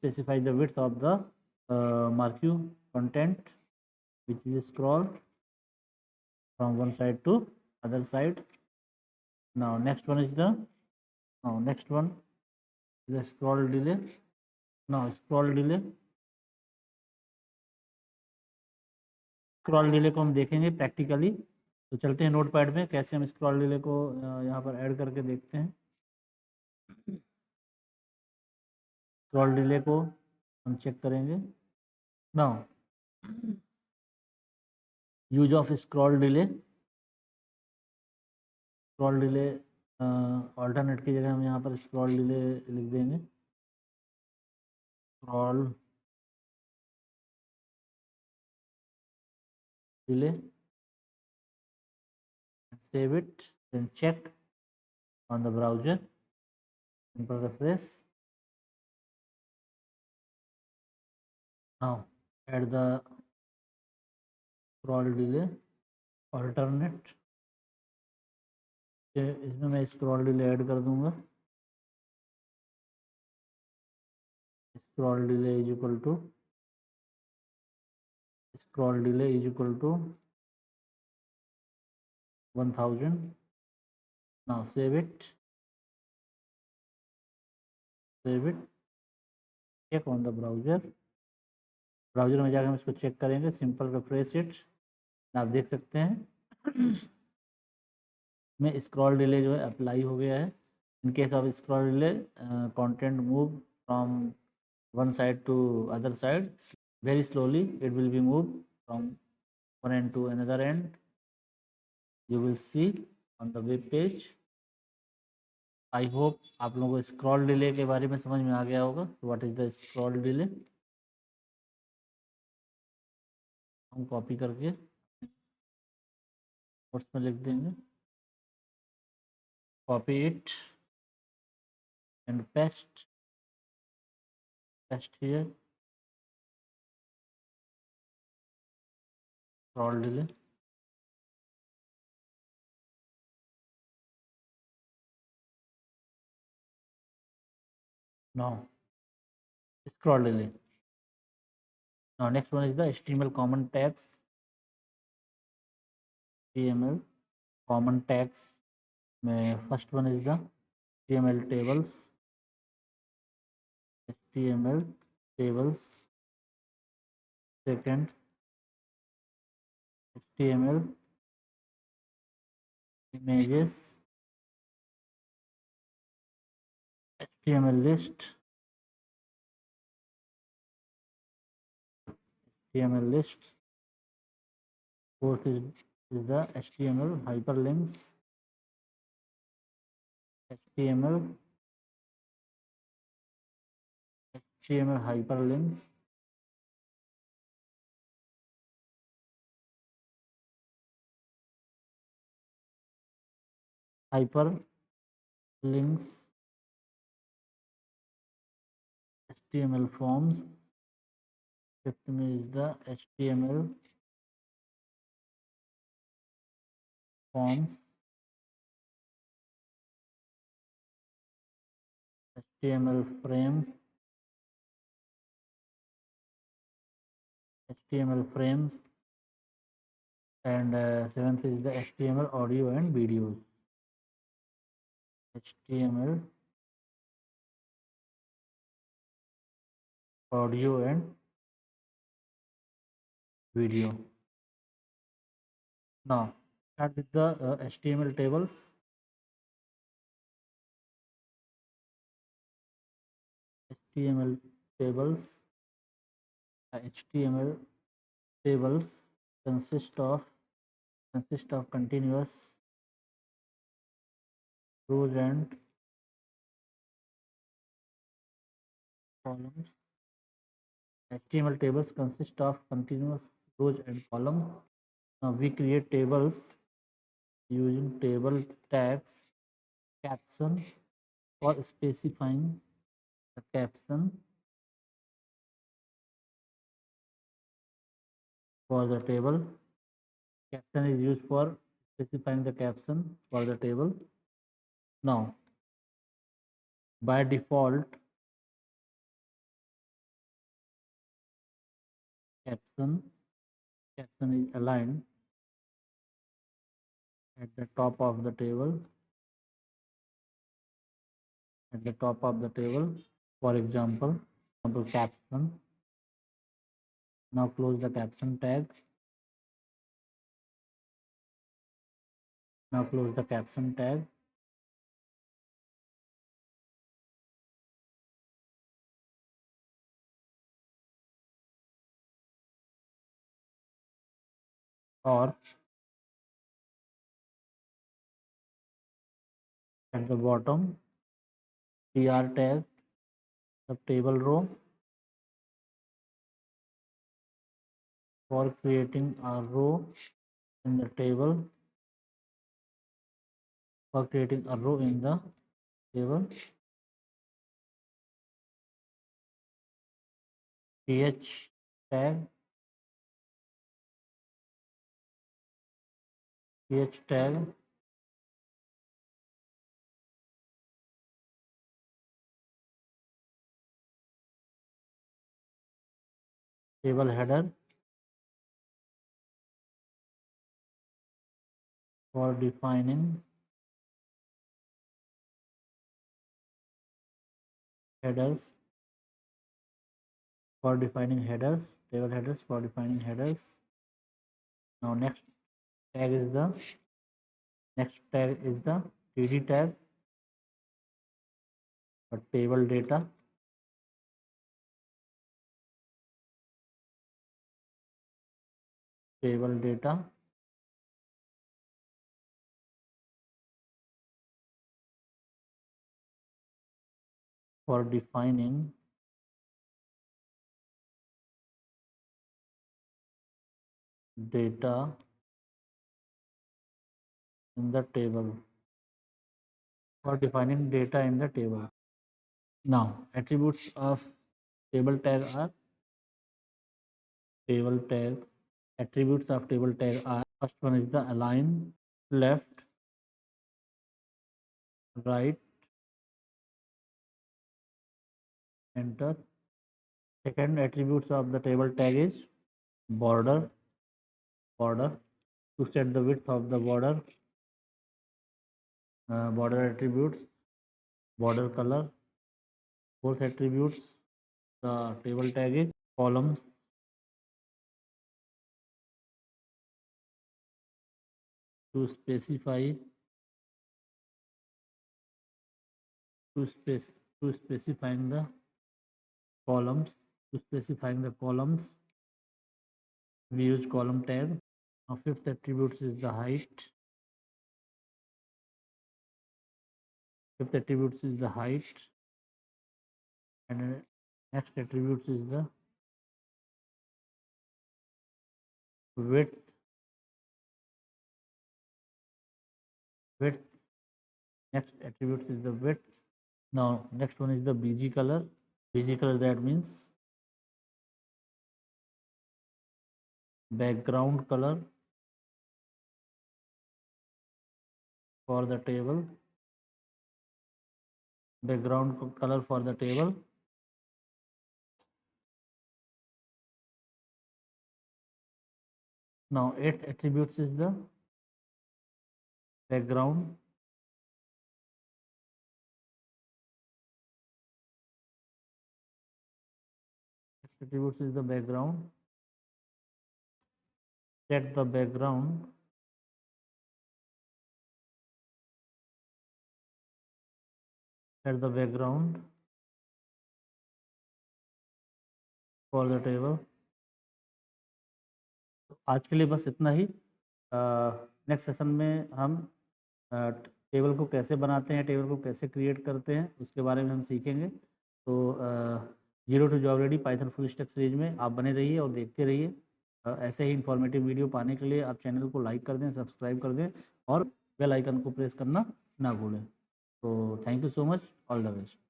specify the width of the marquee content which is scroll from one side to other side. Now next one is the scroll delay. Now scroll delay को हम देखेंगे practically. तो चलते हैं notepad में कैसे हम scroll delay को यहाँ पर ऐड करके देखते हैं। स्क्रॉल डिले को हम चेक करेंगे। Now use of scroll delay alternate की जगह हम यहाँ पर स्क्रॉल डिले लिख देंगे। Scroll delay, save it, then check on the browser, simple refresh. Now add the scroll delay alternate। इसमें मैं स्क्रॉल डिले ऐड कर दूंगा। Scroll delay is equal to 1000। now save it, check on the browser में जाकर हम इसको check करेंगे। Simple refresh it. आप देख सकते हैं में स्क्रॉल डिले जो है अप्लाई हो गया है। In case of scroll delay content move from one side to other side very slowly, it will be moved from one end to another end. You will see on the web page. I hope आप लोगों को scroll delay के बारे में समझ में आ गया होगा। What is the scroll delay. हम कॉपी करके नोट्स में लिख देंगे। Copy it and paste here. Scroll delay, now scroll delay। now next one is the HTML common tags। HTML common tags में first one is the HTML tables। second HTML images, HTML list, fourth is the HTML hyperlinks, HTML hyperlinks, HTML forms, fifth is the HTML forms, HTML frames, and seventh is the HTML audio and videos। HTML audio and video। now start with the HTML tables। HTML tables consist of continuous rows and columns। HTML tables consist of continuous rows and columns। now we create tables using table tags caption for specifying the caption for the table। Caption is used for specifying the caption for the table। now by default caption is aligned at the top of the table, for example caption. Now close the caption tag. Or at the bottom, tr tag, the table row, for creating a row in the table, th tag, table header, for defining headers, table headers for defining headers. Now next tag is the td tag, for table data, for defining data in the table, Now attributes of table tag are first one is the align, left, right, enter. Second attributes of the table tag is border, to set the width of the border, border attributes, border color. Fourth attributes the table tag is columns, to specifying the columns, we use column tag. Now fifth attribute is the height, and next attribute is the width, next attribute is the width. Now next one is the bg color, that means background color for the table, Now eighth attributes is the background, set the background, for the table. आज के लिए बस इतना ही। Next session में हम table को कैसे बनाते हैं, टेबल को कैसे क्रिएट करते हैं, उसके बारे में हम सीखेंगे। तो zero to job ready Python full stack series में आप बने रहिए और देखते रहिए। ऐसे ही इन्फॉर्मेटिव वीडियो पाने के लिए आप चैनल को लाइक कर दें, सब्सक्राइब कर दें और बेल आइकन को प्रेस करना ना भूलें। तो thank you so much, all the best.